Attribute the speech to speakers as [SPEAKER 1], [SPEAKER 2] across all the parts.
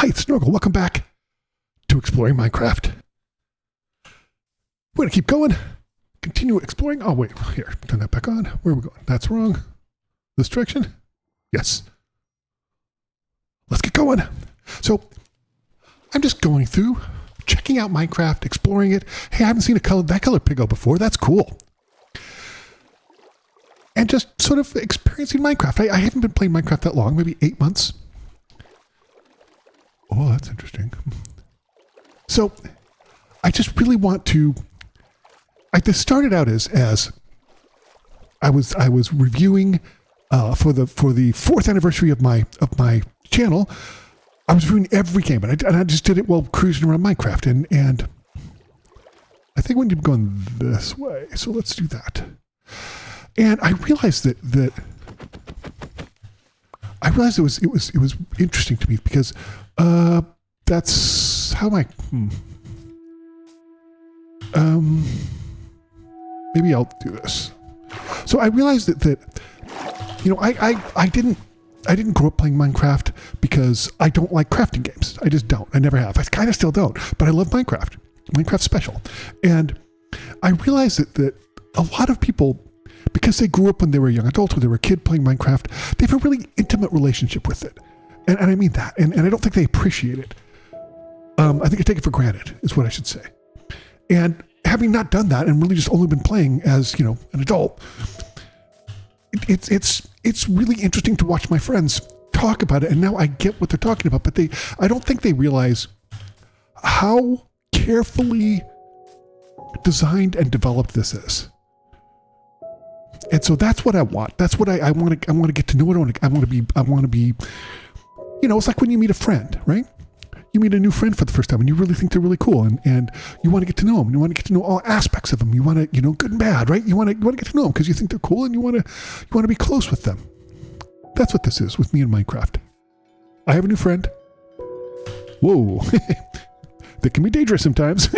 [SPEAKER 1] Hi, it's Snorgle. Welcome back to Exploring Minecraft. We're going to keep going. Continue exploring. Oh, wait. Here, turn that back on. Where are we going? That's wrong. This direction? Yes. Let's get going. So, I'm just going through, checking out Minecraft, exploring it. Hey, I haven't seen that color piggo before. That's cool. And just sort of experiencing Minecraft. I haven't been playing Minecraft that long, maybe 8 months. Oh, that's interesting. So, I just really want to. This started out as I was reviewing for the 4th anniversary of my channel. I was reviewing every game, and I just did it while cruising around Minecraft, and I think we need to be going this way. So let's do that. And I realized that it was interesting to me because that's how maybe I'll do this. So I realized that I didn't grow up playing Minecraft because I don't like crafting games. I just don't. I never have. I kind of still don't. But I love Minecraft. Minecraft's special. And I realized that a lot of people, because they grew up when they were young adults, when they were a kid playing Minecraft, they have a really intimate relationship with it. And I mean that. And I don't think they appreciate it. I think they take it for granted, is what I should say. And having not done that and really just only been playing as, an adult, it's really interesting to watch my friends talk about it. And now I get what they're talking about, but I don't think they realize how carefully designed and developed this is. And so that's what I want. That's what I want to get to know it. I want to be, it's like when you meet a friend, right? You meet a new friend for the first time and you really think they're really cool and you want to get to know them. You want to get to know all aspects of them. You want to, good and bad, right? You want to get to know them because you think they're cool and you want to be close with them. That's what this is with me in Minecraft. I have a new friend. Whoa. That can be dangerous sometimes.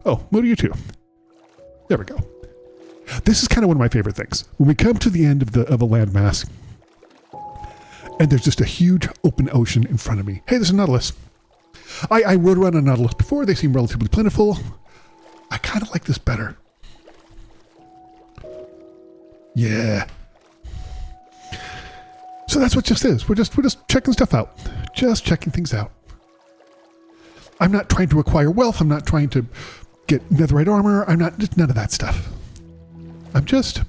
[SPEAKER 1] Oh, what are you two? There we go. This is kind of one of my favorite things. When we come to the end of a landmass, and there's just a huge open ocean in front of me. Hey, there's a nautilus. I rode around a nautilus before. They seem relatively plentiful. I kind of like this better. Yeah. So that's what just is. We're just checking stuff out. Just checking things out. I'm not trying to acquire wealth. I'm not trying to get netherite armor. I'm not, just none of that stuff. I'm just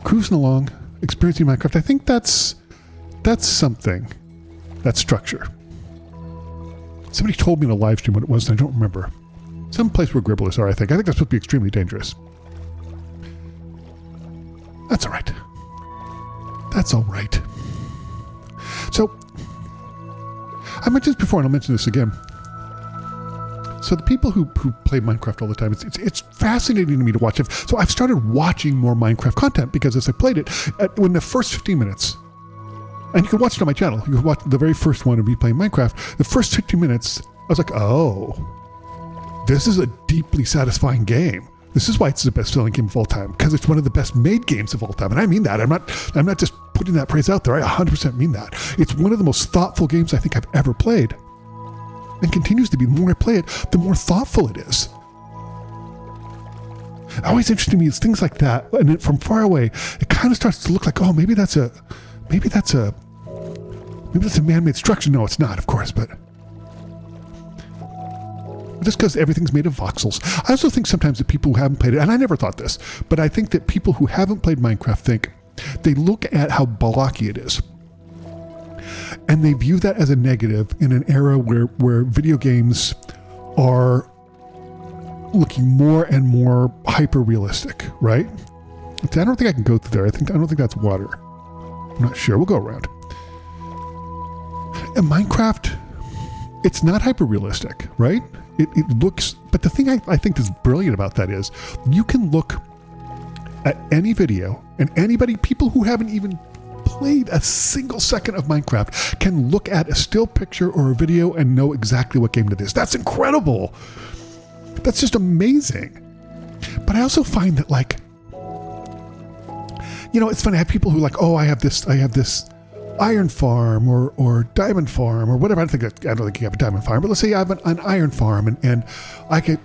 [SPEAKER 1] cruising along, experiencing Minecraft. I think that's something. That's structure. Somebody told me in a live stream what it was, and I don't remember. Some place where gribblers are, I think. I think that's supposed to be extremely dangerous. That's all right. That's all right. So, I mentioned this before, and I'll mention this again. So the people who play Minecraft all the time, it's fascinating to me to watch. So I've started watching more Minecraft content because as I played it, when the first 15 minutes, and you can watch it on my channel. You can watch the very first one of me playing Minecraft. The first 50 minutes, I was like, oh, this is a deeply satisfying game. This is why it's the best-selling game of all time, because it's one of the best-made games of all time. And I mean that. I'm not just putting that praise out there. I 100% mean that. It's one of the most thoughtful games I think I've ever played. And continues to be. The more I play it, the more thoughtful it is. Always interesting to me is things like that. And from far away, it kind of starts to look like, oh, maybe that's a man-made structure. No, it's not, of course, but just because everything's made of voxels. I also think sometimes that people who haven't played it, and I never thought this, but I think that people who haven't played Minecraft they look at how blocky it is. And they view that as a negative in an era where video games are looking more and more hyper-realistic, right? I don't think I can go through there. I don't think that's water. I'm not sure. We'll go around. In Minecraft, it's not hyper-realistic, right? It looks... But the thing I think is brilliant about that is you can look at any video and people who haven't even played a single second of Minecraft can look at a still picture or a video and know exactly what game it is. That's incredible. That's just amazing. But I also find that it's funny. I have people who are like, oh, I have this iron farm or diamond farm or whatever. I don't think you have a diamond farm, but let's say you have an iron farm and I get,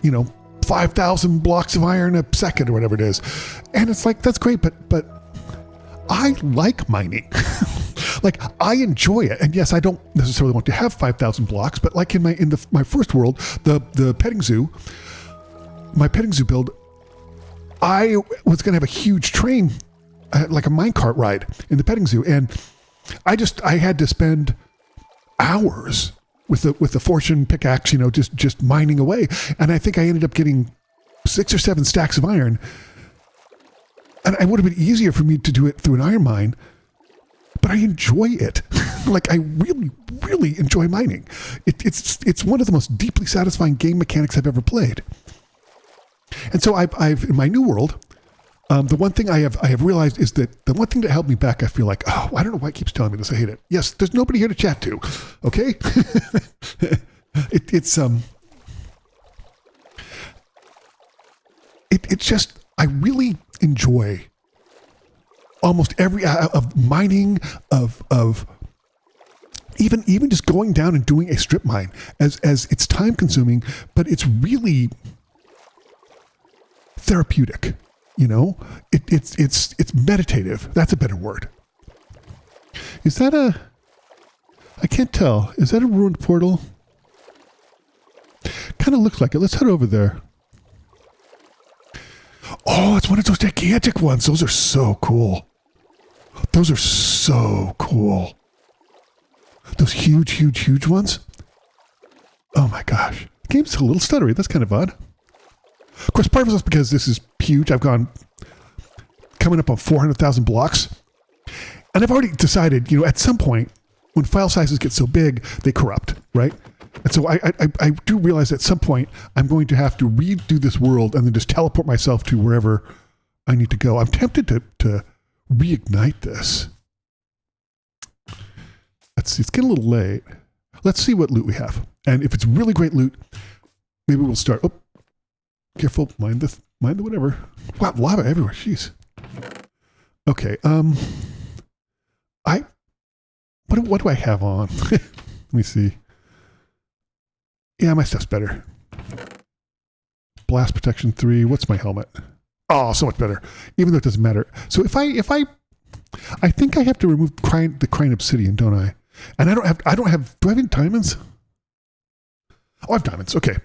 [SPEAKER 1] 5,000 blocks of iron a second or whatever it is. And it's like, that's great, but I like mining. Like, I enjoy it. And yes, I don't necessarily want to have 5,000 blocks, but like in my first world, the petting zoo, my petting zoo build, I was going to have a huge train, like a minecart ride in the petting zoo. And I had to spend hours with the fortune pickaxe, just mining away. And I think I ended up getting 6 or 7 stacks of iron. And it would have been easier for me to do it through an iron mine, but I enjoy it. Like, I really, really enjoy mining. It's one of the most deeply satisfying game mechanics I've ever played. And so I've in my new world, the one thing I have realized is that the one thing that held me back, I feel like, I don't know why it keeps telling me this. I hate it. Yes, there's nobody here to chat to. Okay. It's just, I really enjoy almost every of mining, of even just going down and doing a strip mine, as it's time consuming, but it's really therapeutic. It's meditative. That's a better word. Is that I can't tell. Is that a ruined portal? Kind of looks like it. Let's head over there. Oh, it's one of those gigantic ones. Those are so cool. Those are so cool. Those huge, huge, huge ones. Oh my gosh. The game's a little stuttery. That's kind of odd. Of course, part of it's because this is huge. I've gone coming up on 400,000 blocks. And I've already decided, at some point, when file sizes get so big, they corrupt, right? And so I do realize at some point I'm going to have to redo this world and then just teleport myself to wherever I need to go. I'm tempted to reignite this. Let's see, it's getting a little late. Let's see what loot we have. And if it's really great loot, maybe we'll start. Oh, careful, mind the whatever. Wow, lava everywhere, jeez. Okay, what do I have on? Let me see. Yeah, my stuff's better. Blast protection 3. What's my helmet? Oh, so much better. Even though it doesn't matter. So if I think I have to remove the Crine Obsidian, don't I? And do I have any diamonds? Oh, I have diamonds. Okay.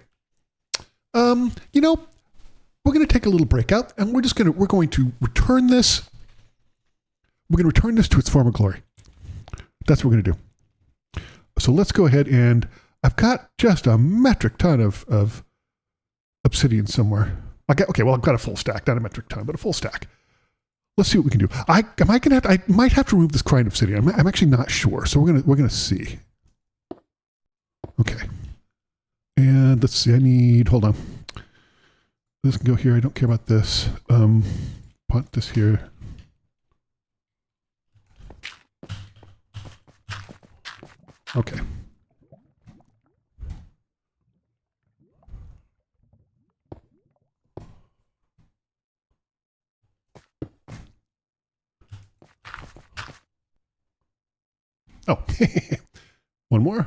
[SPEAKER 1] We're going to take a little breakout and we're going to return this. We're going to return this to its former glory. That's what we're going to do. So let's go ahead and I've got just a metric ton of obsidian somewhere. I've got a full stack, not a metric ton, but a full stack. Let's see what we can do. I might have to remove this Crine Obsidian. I'm actually not sure. So we're gonna see. Okay. And let's see, hold on. This can go here. I don't care about this. Put this here. Okay. Oh, one more.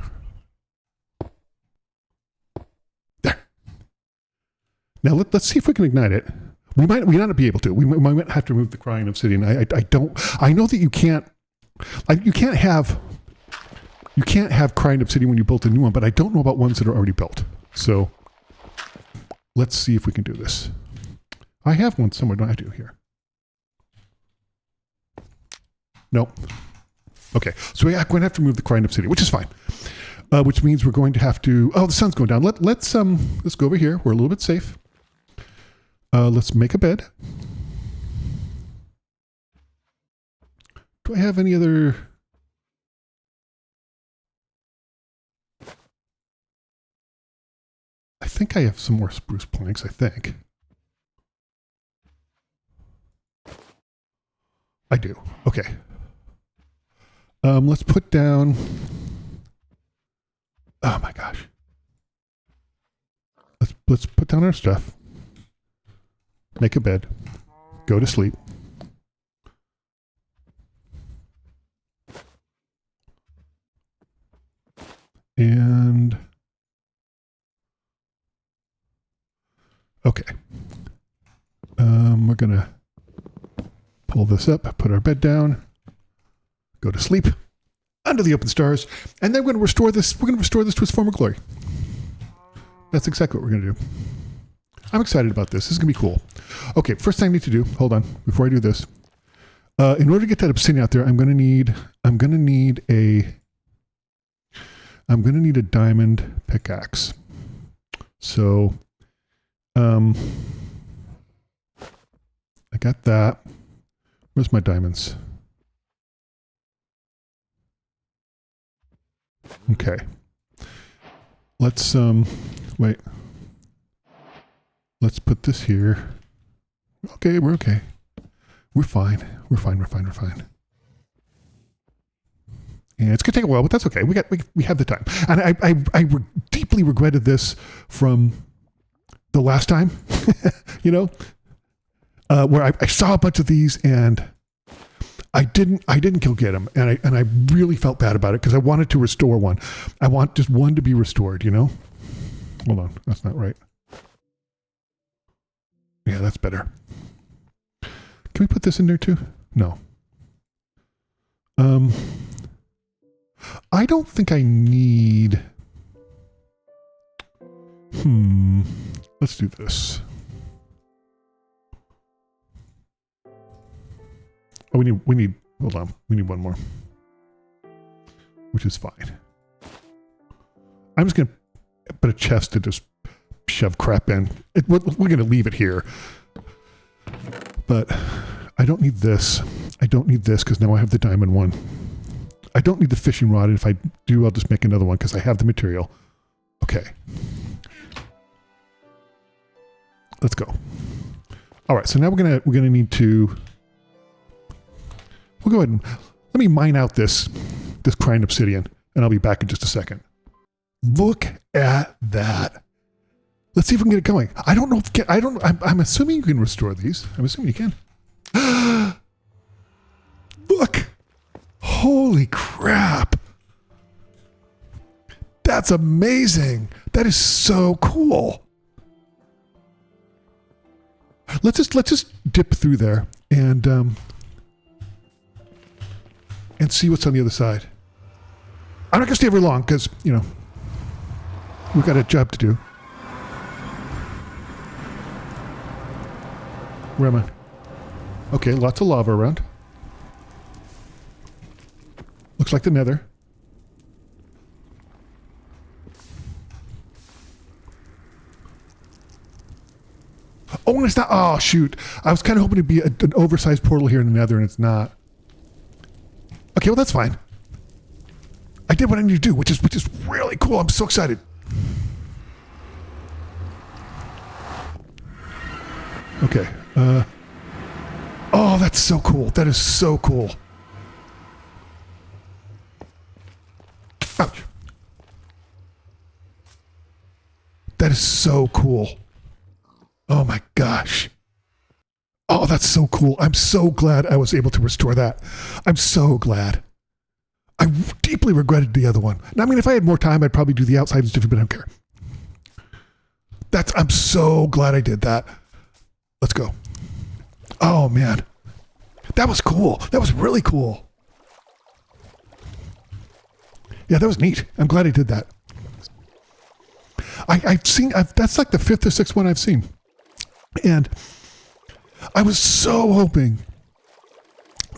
[SPEAKER 1] There. Now let's see if we can ignite it. We might not be able to. We might have to remove the Crine Obsidian. I know that you can't have Crine Obsidian when you built a new one, but I don't know about ones that are already built. So let's see if we can do this. I have one somewhere. Don't I do here? Nope. Okay, so we're going to have to move the Crine Obsidian, which is fine. Which means we're going to have to. Oh, the sun's going down. Let's go over here. We're a little bit safe. Let's make a bed. Do I have any other? I think I have some more spruce planks. I think I do. Okay. Let's put down. Oh my gosh. Let's put down our stuff. Make a bed. Go to sleep. And okay. We're gonna pull this up, put our bed down, go to sleep under the open stars, and then we're gonna restore this. We're gonna restore this to its former glory. That's exactly what we're gonna do. I'm excited about this. This is gonna be cool. Okay, first thing I need to do. Hold on, before I do this. In order to get that obsidian out there, I'm gonna need a diamond pickaxe. So, I got that. Where's my diamonds? Okay. Let's wait. Let's put this here. Okay, we're okay. We're fine. We're fine. And it's gonna take a while, but that's okay. We have the time. And I deeply regretted this from the last time, you know, where I saw a bunch of these and I didn't go get them, and I really felt bad about it because I wanted to restore one. I want just one to be restored, you know. Hold on, that's not right. Yeah, that's better. Can we put this in there too? No. I don't think I need. Let's do this. Oh, we need, hold on. We need one more. Which is fine. I'm just going to put a chest to just shove crap in. We're going to leave it here. But I don't need this. I don't need this because now I have the diamond one. I don't need the fishing rod. And if I do, I'll just make another one because I have the material. Okay. Let's go. All right. So now we're gonna need to. We'll go ahead and let me mine out this crying obsidian, and I'll be back in just a second. Look at that. Let's see if we can get it going. I don't know if I'm assuming you can restore these. I'm assuming you can. Look. Holy crap. That's amazing. That is so cool. Let's just dip through there and see what's on the other side. I'm not gonna stay very long because, you know, we've got a job to do. Where am I? Okay, lots of lava around. Looks like the nether. Oh, and it's not. Oh, shoot. I was kind of hoping to be an oversized portal here in the nether, and it's not. Okay, well, that's fine. I did what I need to do, which is really cool. I'm so excited. Okay. Oh, that's so cool. That is so cool. Ouch. That is so cool. Oh my gosh. Oh, that's so cool. I'm so glad I was able to restore that. I'm so glad. I deeply regretted the other one. Now, I mean, if I had more time, I'd probably do the outside and stuff, but I don't care. I'm so glad I did that. Let's go. Oh man. That was cool. That was really cool. Yeah, that was neat. I'm glad I did that. That's like the 5th or 6th one I've seen. And I was so hoping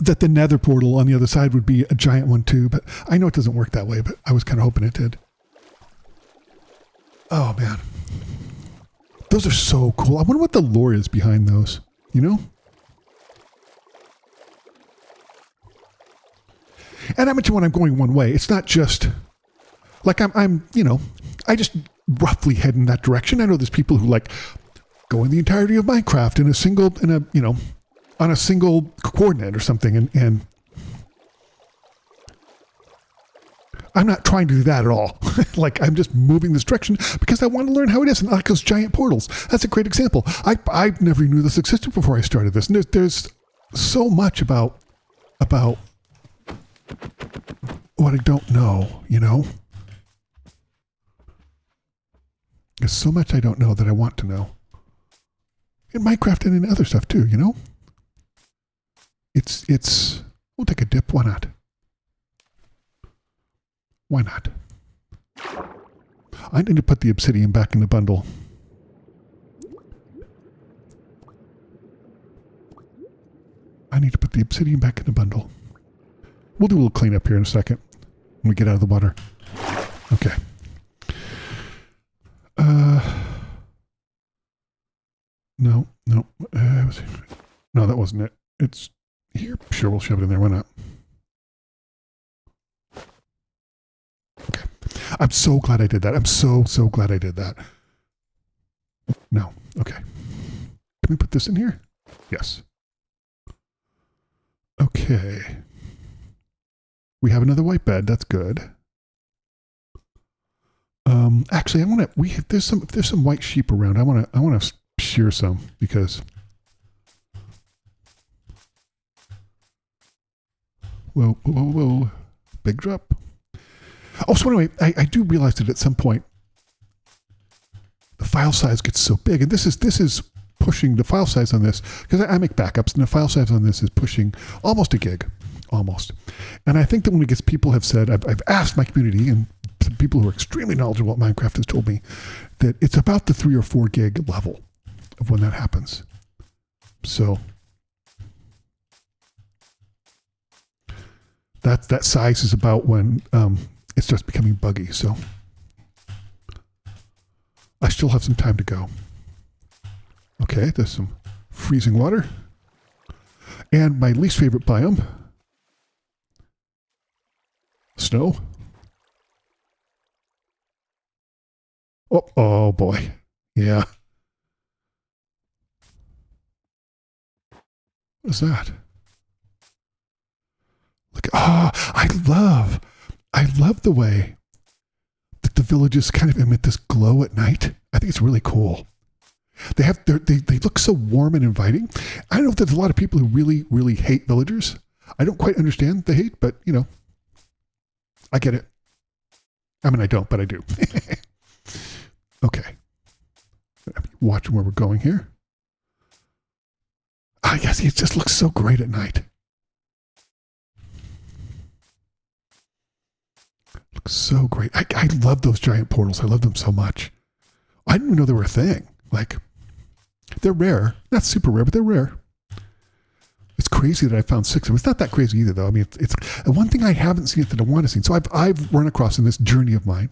[SPEAKER 1] that the nether portal on the other side would be a giant one too, but I know it doesn't work that way, but I was kind of hoping it did. Oh man. Those are so cool. I wonder what the lore is behind those, you know? And I mentioned when I'm going one way, it's not just like I'm, you know, I just roughly head in that direction. I know there's people who like go in the entirety of Minecraft on a single coordinate or something. And I'm not trying to do that at all. Like I'm just moving this direction because I want to learn how it is. And like those giant portals. That's a great example. I never knew this existed before I started this. And there's so much about what I don't know, you know? There's so much I don't know that I want to know. In Minecraft and in other stuff too, you know? We'll take a dip, why not? Why not? I need to put the obsidian back in the bundle. I need to put the obsidian back in the bundle. We'll do a little cleanup here in a second when we get out of the water. Okay. No. No, that wasn't it. It's here. Sure, we'll shove it in there. Why not? Okay. I'm so glad I did that. I'm so glad I did that. No. Okay. Can we put this in here? Yes. Okay. We have another white bed. That's good. Actually, there's some white sheep around. I want to shear some because. Whoa. Big drop. Oh, so anyway, I do realize that at some point the file size gets so big, and this is pushing the file size on this, because I make backups, and the file size on this is pushing almost a gig. Almost. And I think that when it gets, people have said, I've asked my community, and people who are extremely knowledgeable about Minecraft has told me that it's about the 3 or 4 gig level of when that happens. So that size is about when it starts becoming buggy. So I still have some time to go. Okay, there's some freezing water. And my least favorite biome, snow. Oh boy. Yeah. What is that? Look, I love the way that the villages kind of emit this glow at night. I think it's really cool. They look so warm and inviting. I know there's a lot of people who really hate villagers. I don't quite understand the hate, but you know, I get it. I mean, I don't, but I do. Okay. Watching where we're going here. I guess it just looks so great at night. Looks so great. I love those giant portals. I love them so much. I didn't even know they were a thing. Like, they're rare. Not super rare, but they're rare. It's crazy that I found 6 of them. It's not that crazy either, though. I mean, it's one thing I haven't seen that I want to see. So I've run across in this journey of mine.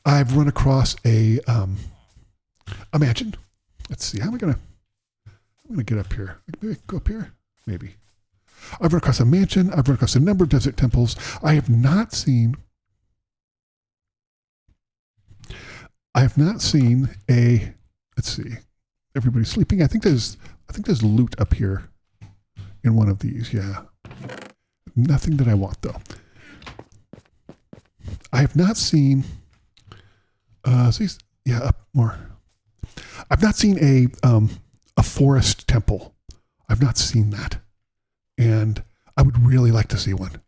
[SPEAKER 1] I've run across a mansion. Let's see. How am I gonna get up here? Maybe go up here. Maybe. I've run across a mansion. I've run across a number of desert temples. I have not seen a. Let's see. Everybody's sleeping. I think there's loot up here in one of these. Yeah. Nothing that I want though. I have not seen. Up more. I've not seen a forest temple. I've not seen that, and I would really like to see one.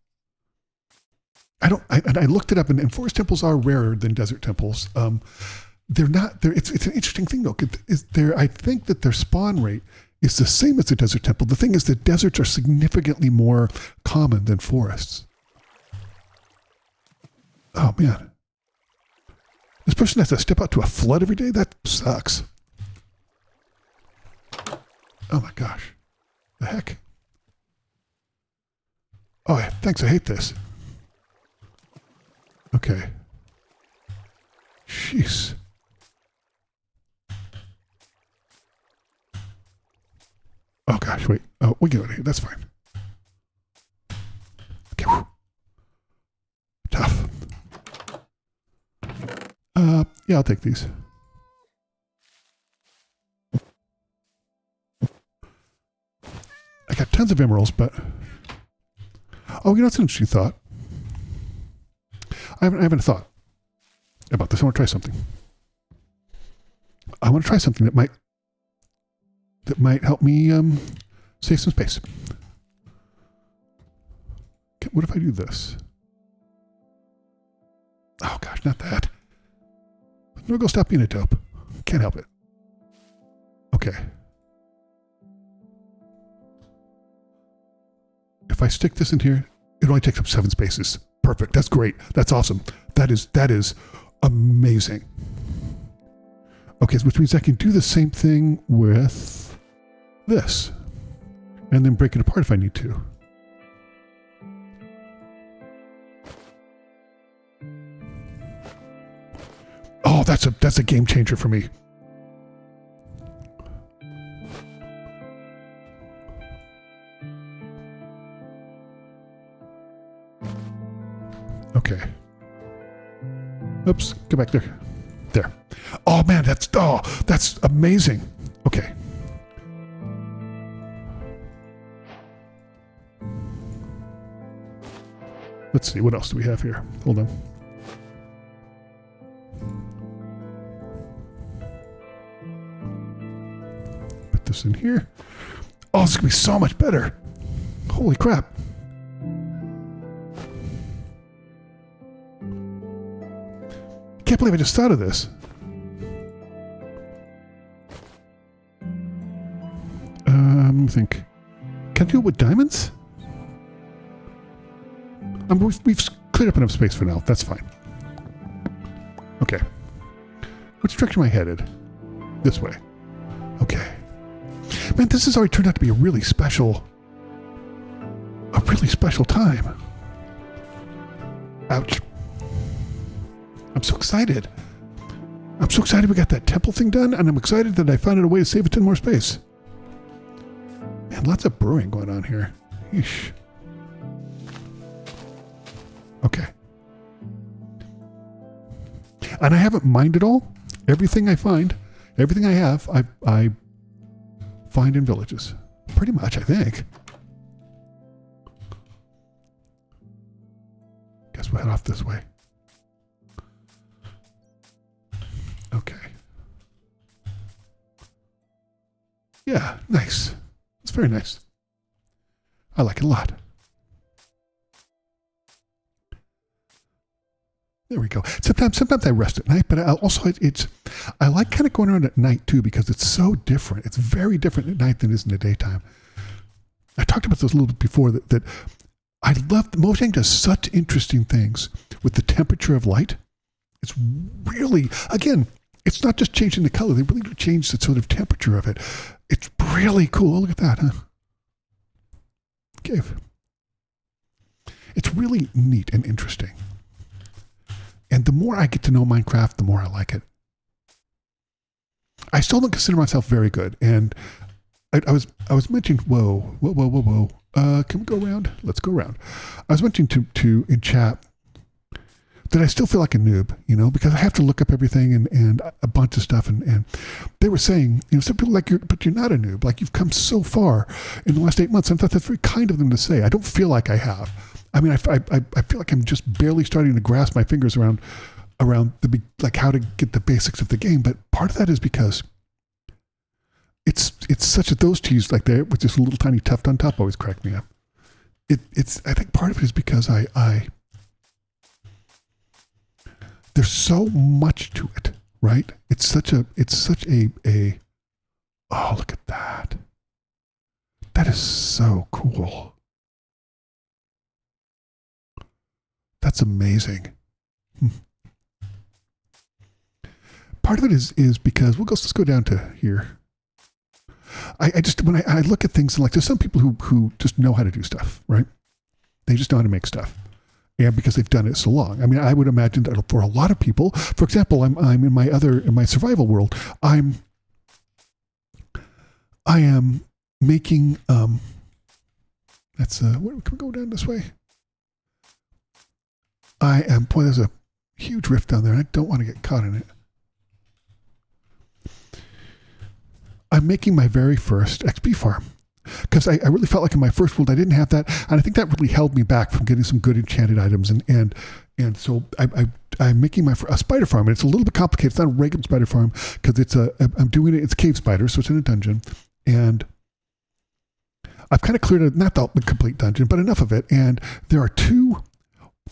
[SPEAKER 1] I looked it up, and forest temples are rarer than desert temples. They're not. It's an interesting thing though. I think that their spawn rate is the same as the desert temple. The thing is that deserts are significantly more common than forests. Oh man. This person has to step out to a flood every day? That sucks. Oh my gosh. The heck? Oh, thanks. I hate this. Okay. Jeez. Oh gosh, wait. Oh, we get out of here. That's fine. Okay. Whew. Tough. Yeah, I'll take these. I got tons of emeralds, but... Oh, you know, it's an interesting thought. I haven't thought about this. I want to try something. I want to try something that might help me save some space. Okay, what if I do this? Oh gosh, not that. Snorgle, stop being a dope. Can't help it. Okay. If I stick this in here, it only takes up 7 spaces. Perfect. That's great. That's awesome. That is amazing. Okay, which means I can do the same thing with this. And then break it apart if I need to. Oh, that's a game changer for me. Okay. Oops, go back there. There. Oh man, that's amazing. Okay. Let's see, what else do we have here? Hold on. Put this in here. Oh, this is gonna be so much better. Holy crap. Can't believe I just thought of this. Let me think. Can I do it with diamonds? We've cleared up enough space for now. That's fine. Okay. Which direction am I headed? This way. Okay. Man, this has already turned out to be a really special time. Ouch. I'm so excited. I'm so excited we got that temple thing done, and I'm excited that I found a way to save a 10 more space. Man, lots of brewing going on here. Yeesh. Okay. And I haven't mined it all. Everything I find, everything I have, I find in villages. Pretty much, I think. Guess we'll head off this way. Okay. Yeah, nice. It's very nice. I like it a lot. There we go. Sometimes I rest at night, but I like kind of going around at night too because it's so different. It's very different at night than it is in the daytime. I talked about this a little bit before that I love Mojang does such interesting things with the temperature of light. It's really, again, it's not just changing the color. They really do change the sort of temperature of it. It's really cool. Oh, look at that, huh? Cave. It's really neat and interesting. And the more I get to know Minecraft, the more I like it. I still don't consider myself very good. And I was mentioning, whoa. Can we go around? Let's go around. I was mentioning to in chat that I still feel like a noob, because I have to look up everything and a bunch of stuff. And they were saying, some people but you're not a noob. Like you've come so far in the last 8 months. And I thought that's very kind of them to say. I don't feel like I have. I mean, I feel like I'm just barely starting to grasp my fingers around how to get the basics of the game. But part of that is because it's such a those cheese like there with just a little tiny tuft on top always crack me up. I think part of it is because there's so much to it, right? It's such a oh, look at that. That is so cool. That's amazing. Part of it is because let's go down to here. I just when I look at things and there's some people who just know how to do stuff, right? They just know how to make stuff. And because they've done it so long. I mean, I would imagine that for a lot of people, for example, I'm in my survival world, I am making can we go down this way? There's a huge rift down there. I don't want to get caught in it. I'm making my very first XP farm because I really felt like in my first world I didn't have that, and I think that really held me back from getting some good enchanted items. And so I'm making a spider farm, and it's a little bit complicated. It's not a regular spider farm because I'm doing it. It's cave spiders, so it's in a dungeon, and I've kind of cleared not the complete dungeon, but enough of it. And there are 2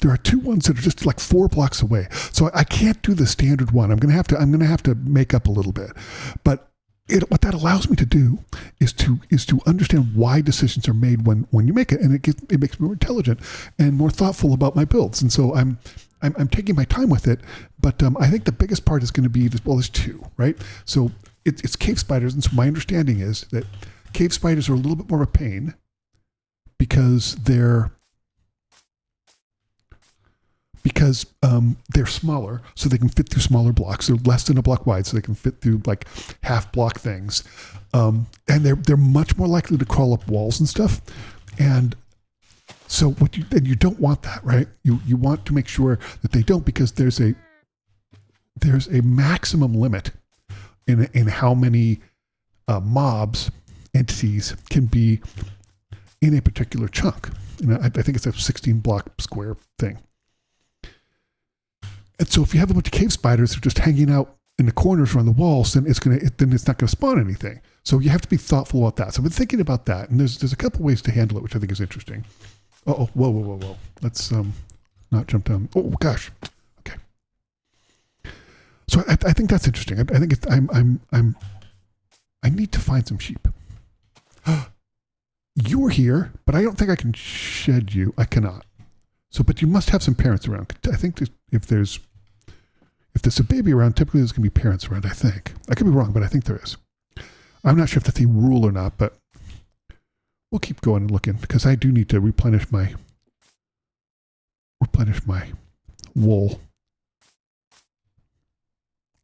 [SPEAKER 1] there are two ones that are just like 4 blocks away. So I can't do the standard one. I'm gonna have to make up a little bit. But what that allows me to do is to understand why decisions are made when you make it, and it makes me more intelligent and more thoughtful about my builds. And so I'm taking my time with it. But I think the biggest part is going to be there's 2, right? So it's cave spiders, and so my understanding is that cave spiders are a little bit more of a pain because they're smaller, so they can fit through smaller blocks. They're less than a block wide, so they can fit through like half block things. And they're much more likely to crawl up walls and stuff. And so you don't want that, right? You want to make sure that they don't, because there's a maximum limit in how many mobs, entities can be in a particular chunk. And I think it's a 16 block square thing. And so if you have a bunch of cave spiders that are just hanging out in the corners around the walls, then it's not going to spawn anything. So you have to be thoughtful about that. So I've been thinking about that, and there's a couple ways to handle it, which I think is interesting. Whoa. Let's not jump down. Oh gosh. Okay. So I think that's interesting. I think I need to find some sheep. You're here, but I don't think I can shed you. I cannot. So, but you must have some parents around. I think if there's a baby around, typically there's going to be parents around, I think. I could be wrong, but I think there is. I'm not sure if that's a rule or not, but we'll keep going and looking, because I do need to replenish my wool.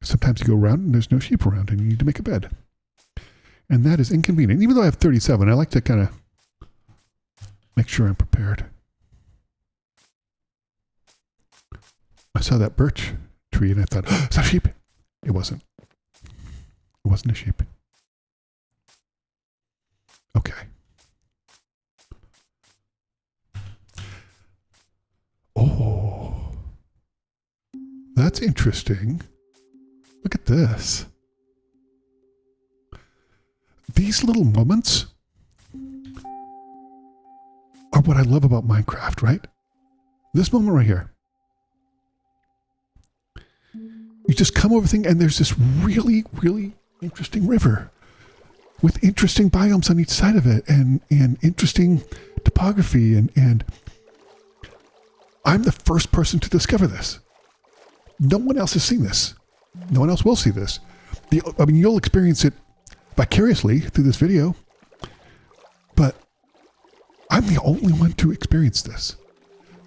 [SPEAKER 1] Sometimes you go around and there's no sheep around and you need to make a bed. And that is inconvenient. Even though I have 37, I like to kind of make sure I'm prepared. I saw that birch tree and I thought, oh, is that a sheep? It wasn't. It wasn't a sheep. Okay. Oh, that's interesting. Look at this. These little moments are what I love about Minecraft, right? This moment right here. You just come over thing and there's this really, really interesting river with interesting biomes on each side of it and interesting topography and I'm the first person to discover this. No one else has seen this. No one else will see this. You'll experience it vicariously through this video, but I'm the only one to experience this.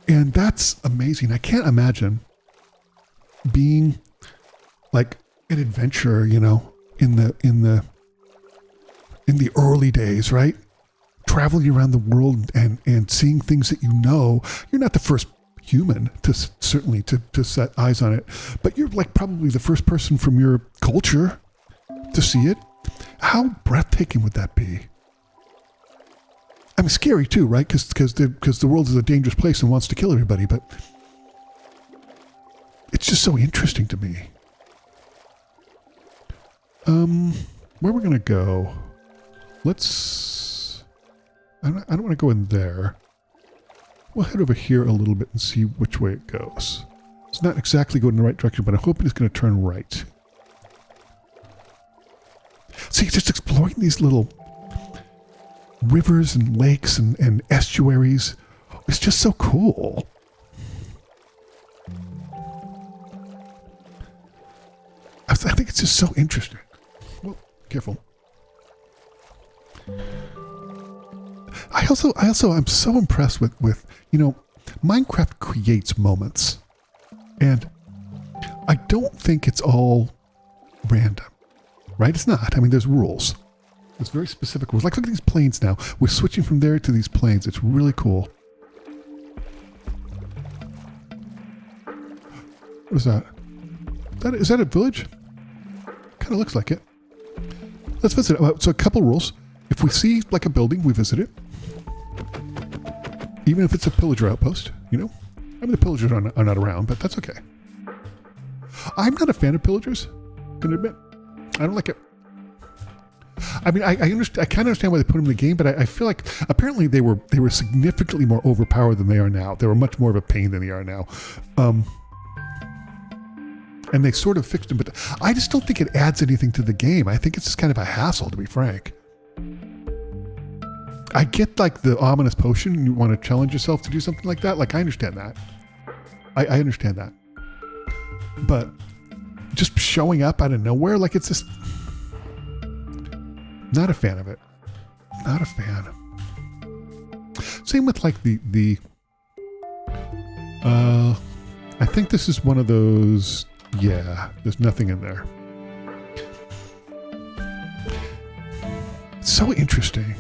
[SPEAKER 1] And that's amazing. I can't imagine being like an adventurer, in the early days, right? Traveling around the world and seeing things that you're not the first human to set eyes on it, but you're like probably the first person from your culture to see it. How breathtaking would that be? I mean, scary too, right? Because the world is a dangerous place and wants to kill everybody, but it's just so interesting to me. Where we're gonna go? Let's. I don't want to go in there. We'll head over here a little bit and see which way it goes. It's not exactly going in the right direction, but I'm hoping it's going to turn right. See, just exploring these little rivers and lakes and estuaries. It's just so cool. I think it's just so interesting. Well, careful. I also I'm so impressed with Minecraft creates moments, and I don't think it's all random, right? It's not. I mean, there's rules. There's very specific rules. Like, look at these planes now. We're switching from there to these planes. It's really cool. What is that? Is that a village? Kind of looks like it. Let's visit it. So a couple rules. If we see like a building, we visit it. Even if it's a pillager outpost, I mean, the pillagers are not around, but that's okay. I'm not a fan of pillagers, gonna admit. I don't like it. I mean, I understand. I kind of understand why they put them in the game, but I feel like apparently they were significantly more overpowered than they are now. They were much more of a pain than they are now, and they sort of fixed them. But I just don't think it adds anything to the game. I think it's just kind of a hassle, to be frank. I get like the ominous potion, and you want to challenge yourself to do something like that. Like I understand that. I understand that, but just showing up out of nowhere, like it's just. Not a fan of it. Not a fan. Same with like the I think this is one of those, yeah, there's nothing in there. So interesting.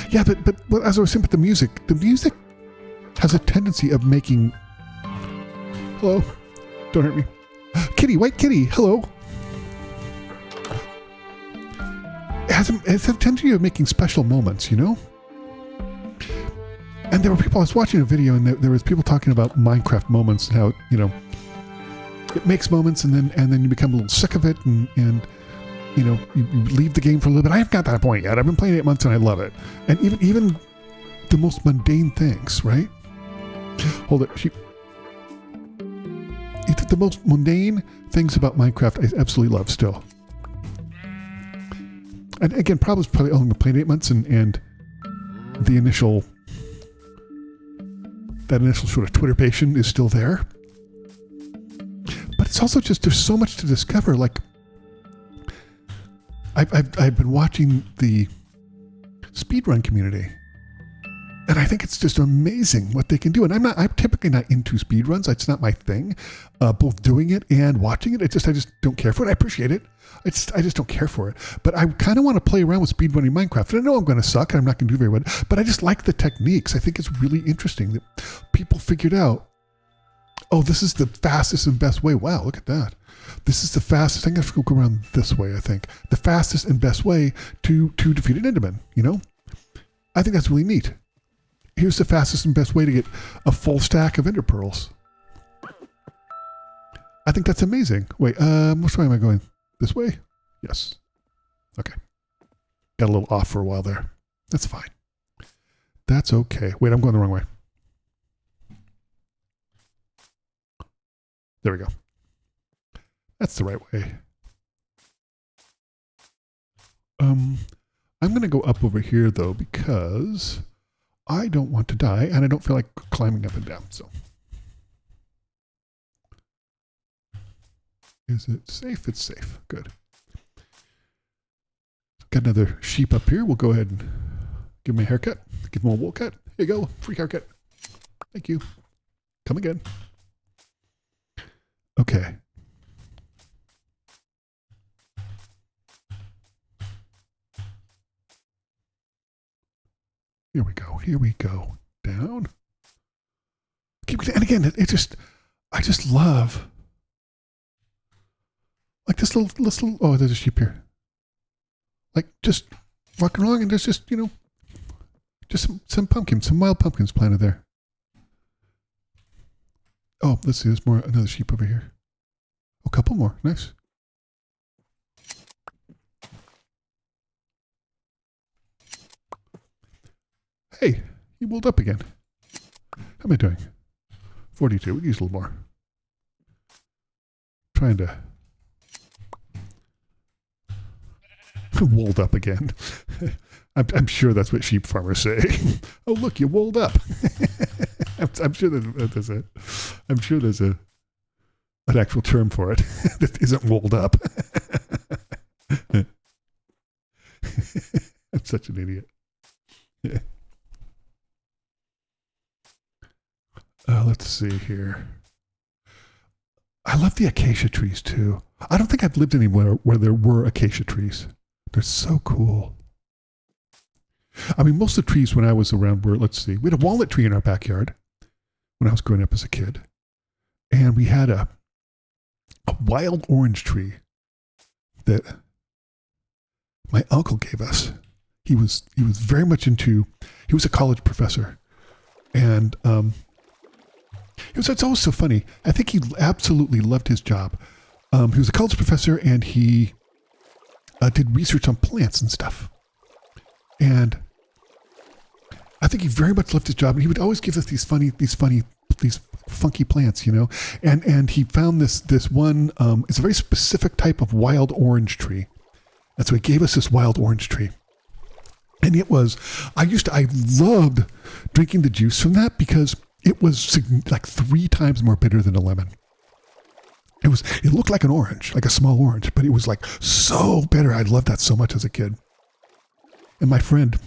[SPEAKER 1] Yeah, but as I was saying with the music has a tendency of making, hello, don't hurt me. Kitty, white kitty, hello. It's a tendency of making special moments, you know? And there were people, I was watching a video and there was people talking about Minecraft moments and how, you know, it makes moments and then you become a little sick of it and you know, you leave the game for a little bit. I haven't got to that point yet. I've been playing 8 months and I love it. And even the most mundane things, right? Hold it. The most mundane things about Minecraft I absolutely love still. And again, probably only been playing 8 months and the initial sort of Twitter passion is still there. But it's also just, there's so much to discover. Like, I've been watching the speedrun community, and I think it's just amazing what they can do. And I'm typically not into speedruns. It's not my thing. Both doing it and watching it. I just don't care for it. I appreciate it. I just don't care for it. But I kind of want to play around with speedrunning Minecraft. And I know I'm going to suck and I'm not going to do very well. But I just like the techniques. I think it's really interesting that people figured out, oh, this is the fastest and best way. Wow, look at that. This is the fastest. I'm going to have to go around this way, I think. The fastest and best way to defeat an Enderman, you know? I think that's really neat. Here's the fastest and best way to get a full stack of Ender Pearls. I think that's amazing. Wait, which way am I going? This way? Yes. Okay. Got a little off for a while there. That's fine. That's okay. Wait, I'm going the wrong way. There we go. That's the right way. I'm going to go up over here, though, because I don't want to die, and I don't feel like climbing up and down, so. Is it safe? It's safe. Good. Got another sheep up here. We'll go ahead and give him a haircut. Give him a wool cut. Here you go. Free haircut. Thank you. Come again. Okay. Here we go. Here we go. Down. And again, I just love. Like this little, oh, there's a sheep here. Like just walking along and there's just, you know, just some pumpkins, some wild pumpkins planted there. Oh, let's see, there's another sheep over here. A couple more, nice. Hey, you wooled up again. How am I doing? 42, we use a little more. Trying to wooled up again. I'm sure that's what sheep farmers say. Oh, look, you wooled up. I'm sure there's an actual term for it that isn't wooled up. I'm such an idiot. Yeah. Let's see here. I love the acacia trees too. I don't think I've lived anywhere where there were acacia trees. They're so cool. I mean, most of the trees when I was around were, let's see, we had a walnut tree in our backyard when I was growing up as a kid. And we had a wild orange tree that my uncle gave us. He was very much into, he was a college professor. And it's always so funny. I think he absolutely loved his job. He was a college professor and he did research on plants and stuff. And I think he very much loved his job, and he would always give us these funky plants, you know. And he found this one. It's a very specific type of wild orange tree, and so he gave us this wild orange tree. And it was, I loved drinking the juice from that because it was like 3 times more bitter than a lemon. It looked like an orange, like a small orange, but it was like so bitter. I loved that so much as a kid. And my friend,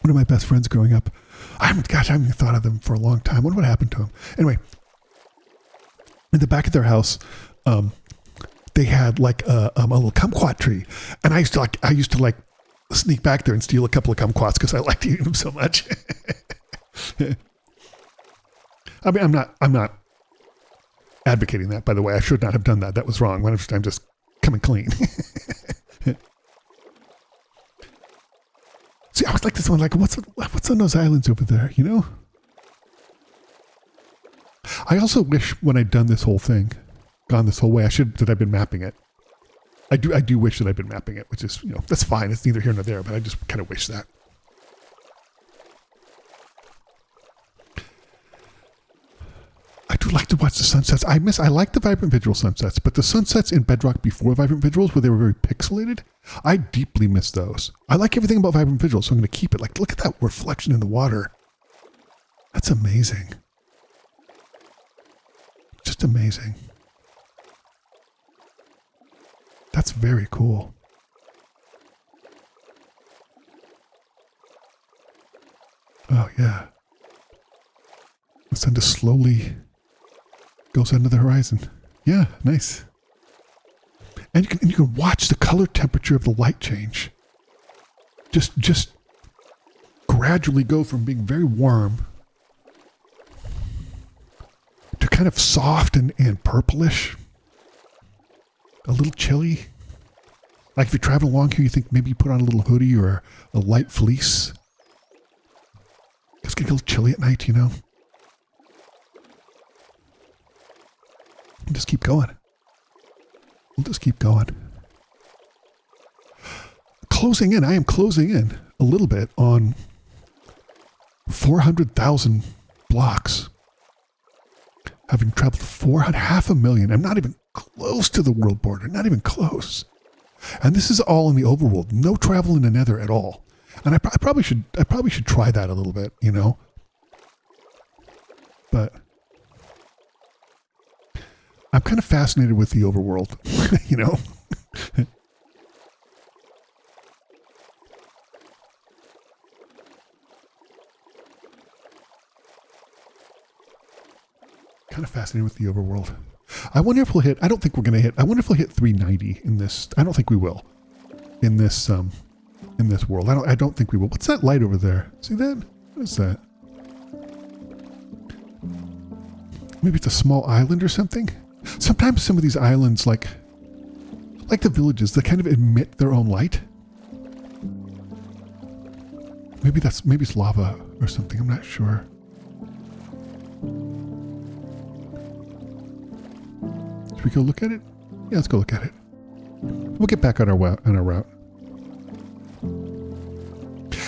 [SPEAKER 1] one of my best friends growing up, I haven't thought of them for a long time. What happened to him? Anyway, in the back of their house, they had like a little kumquat tree, and I used to sneak back there and steal a couple of kumquats because I liked eating them so much. I mean, I'm not advocating that, by the way. I should not have done that. That was wrong. I'm just coming clean. See, I was like this one, like, what's on those islands over there, you know? I also wish when I'd done this whole thing, gone this whole way, that I've been mapping it. I do wish that I've been mapping it, which is, you know, that's fine. It's neither here nor there, but I just kind of wish that. I do like to watch the sunsets. I like the Vibrant Vigil sunsets, but the sunsets in Bedrock before Vibrant Vigils, where they were very pixelated, I deeply miss those. I like everything about Vibrant Vigils, so I'm going to keep it. Like, look at that reflection in the water. That's amazing. Just amazing. That's very cool. Oh, yeah. The sun just slowly goes under the horizon. Yeah, nice. And you can watch the color temperature of the light change. Just gradually go from being very warm to kind of soft and purplish. A little chilly. Like if you're traveling along here, you think maybe you put on a little hoodie or a light fleece. It's getting a little chilly at night, you know. We'll just keep going. I am closing in a little bit on 400,000 blocks. Having traveled 500,000. I'm not even close to the world border, not even close. And this is all in the overworld. No travel in the nether at all. And I probably should try that a little bit, you know. But I'm kind of fascinated with the overworld, you know. Kind of fascinated with the overworld. I wonder if we'll hit, I don't think we're going to hit, I wonder if we'll hit 390 in this. I don't think we will in this world. I don't think we will. What's that light over there? See that? What is that? Maybe it's a small island or something. Sometimes some of these islands, like the villages, they kind of emit their own light. Maybe it's lava or something. I'm not sure. Should we go look at it? Yeah, let's go look at it. We'll get back on our route.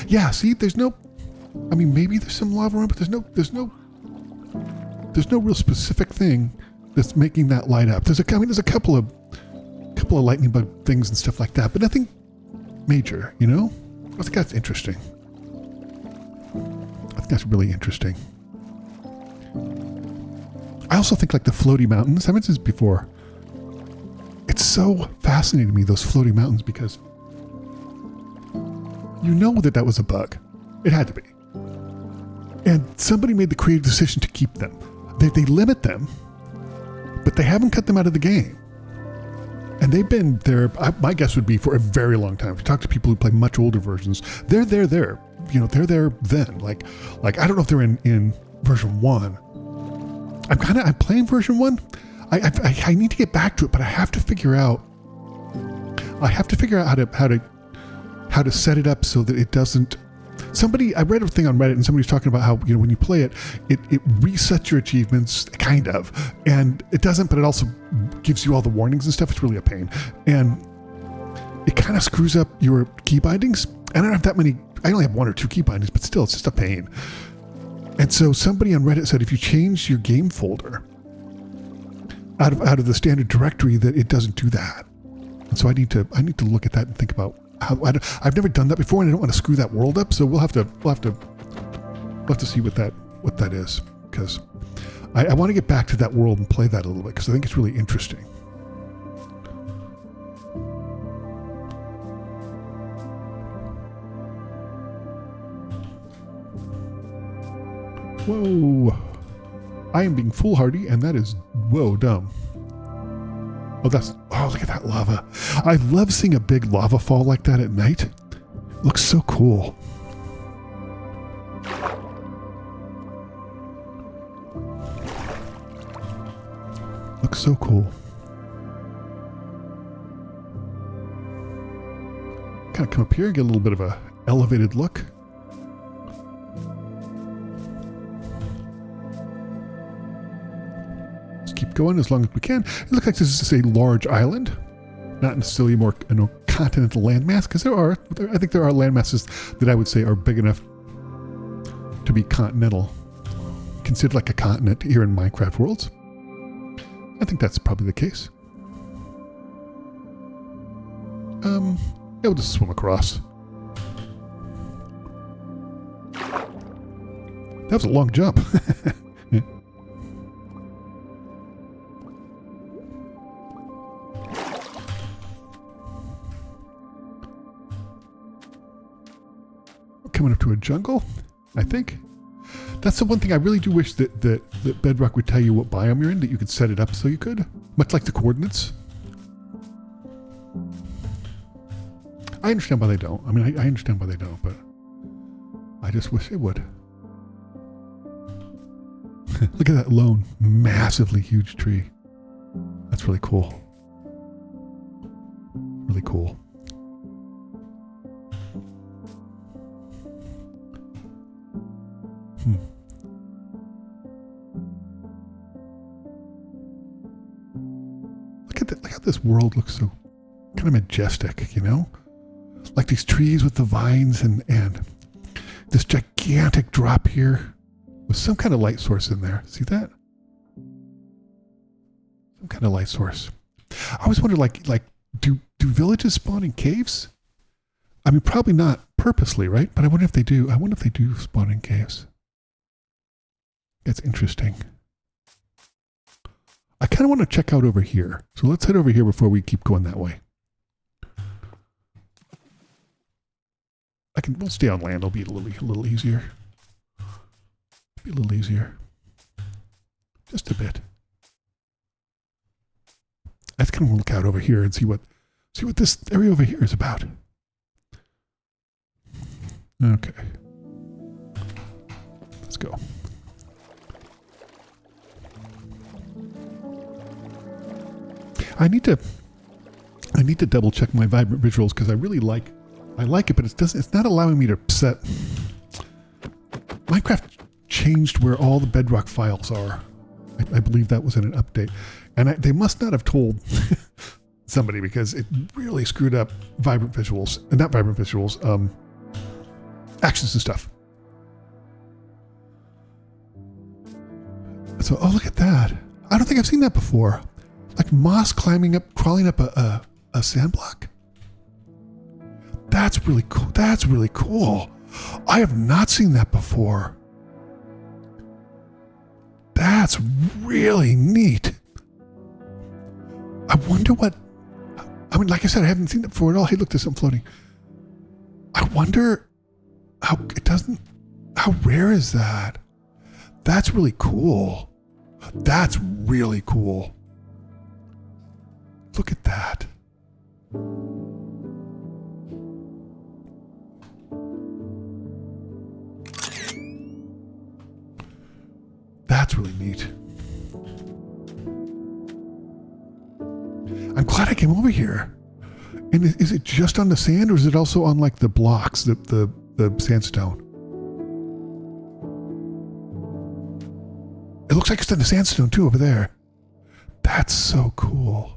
[SPEAKER 1] Yeah, see, there's no. I mean, maybe there's some lava around, but there's no real specific thing that's making that light up. There's a couple of lightning bug things and stuff like that, but nothing major, you know? I think that's interesting. I think that's really interesting. I also think like the floaty mountains, I mentioned this before. It's so fascinating to me, those floaty mountains, because you know that was a bug. It had to be. And somebody made the creative decision to keep them. They limit them, but they haven't cut them out of the game. And they've been there, my guess would be, for a very long time. If you talk to people who play much older versions, they're there. You know, they're there then. Like I don't know if they're in version 1. I'm playing version 1. I need to get back to it, but I have to figure out how to set it up so that it doesn't. I read a thing on Reddit, and somebody was talking about how, you know, when you play it resets your achievements, kind of, and it doesn't, but it also gives you all the warnings and stuff. It's really a pain, and it kind of screws up your key bindings. I don't have that many. I only have 1 or 2 key bindings, but still, it's just a pain. And so somebody on Reddit said if you change your game folder out of the standard directory, that it doesn't do that. And so I need to look at that and think about how. I've never done that before, and I don't want to screw that world up. So we'll have to see what that is, because I want to get back to that world and play that a little bit, because I think it's really interesting. Whoa. I am being foolhardy, and that is, whoa, dumb. Oh, look at that lava. I love seeing a big lava fall like that at night. It looks so cool. Looks so cool. Kind of come up here and get a little bit of a elevated look. Keep going as long as we can. It looks like this is a large island, not necessarily more a continental landmass, because I think there are landmasses that I would say are big enough to be continental, considered like a continent here in Minecraft worlds. I think that's probably the case. Yeah, we'll just swim across. That was a long jump. Coming up to a jungle, I think. That's the one thing I really do wish that Bedrock would tell you what biome you're in, that you could set it up so you could. Much like the coordinates. I understand why they don't. I mean, I understand why they don't, but I just wish it would. Look at that lone, massively huge tree. That's really cool. Really cool. Look how this world looks so kind of majestic, you know? Like these trees with the vines and this gigantic drop here with some kind of light source in there. See that? Some kind of light source. I always wonder, like do villages spawn in caves? I mean, probably not purposely, right? But I wonder if they do. I wonder if they do spawn in caves. That's interesting. I kind of want to check out over here. So let's head over here before we keep going that way. We'll stay on land. It'll be a little easier. Be a little easier. Just a bit. I just kind of want to look out over here and see what this area over here is about. Okay. Let's go. I need to double check my vibrant visuals, because I like it, but it's not allowing me to set. Minecraft changed where all the Bedrock files are. I believe that was in an update, and they must not have told somebody, because it really screwed up vibrant visuals, not vibrant visuals, actions and stuff. So, oh, look at that! I don't think I've seen that before. Like moss crawling up a sand block. That's really cool. That's really cool. I have not seen that before. That's really neat. I wonder what. I mean, like I said, I haven't seen it before at all. Hey, look, there's something floating. I wonder how it doesn't. How rare is that? That's really cool. That's really cool. Look at that. That's really neat. I'm glad I came over here. And is it just on the sand, or is it also on like the blocks, the sandstone? It looks like it's on the sandstone too over there. That's so cool.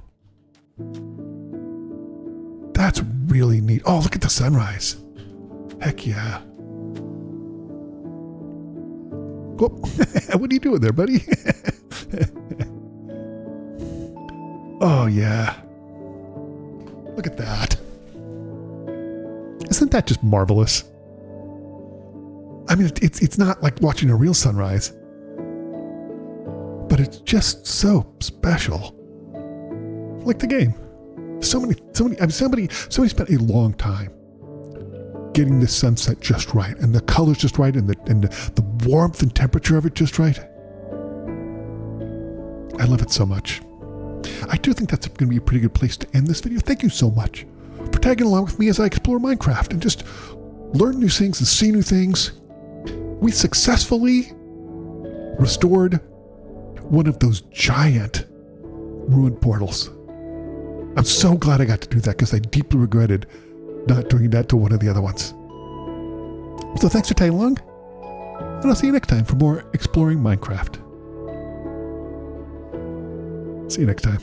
[SPEAKER 1] That's really neat. Oh, look at the sunrise. Heck yeah. Whoop. What are you doing there, buddy? Oh, yeah. Look at that. Isn't that just marvelous? I mean, it's not like watching a real sunrise, but it's just so special. Like the game. Somebody spent a long time getting the sunset just right, and the colors just right, and the warmth and temperature of it just right. I love it so much. I do think that's going to be a pretty good place to end this video. Thank you so much for tagging along with me as I explore Minecraft and just learn new things and see new things. We successfully restored one of those giant ruined portals. I'm so glad I got to do that because I deeply regretted not doing that to one of the other ones. So thanks for tagging along, and I'll see you next time for more exploring Minecraft. See you next time.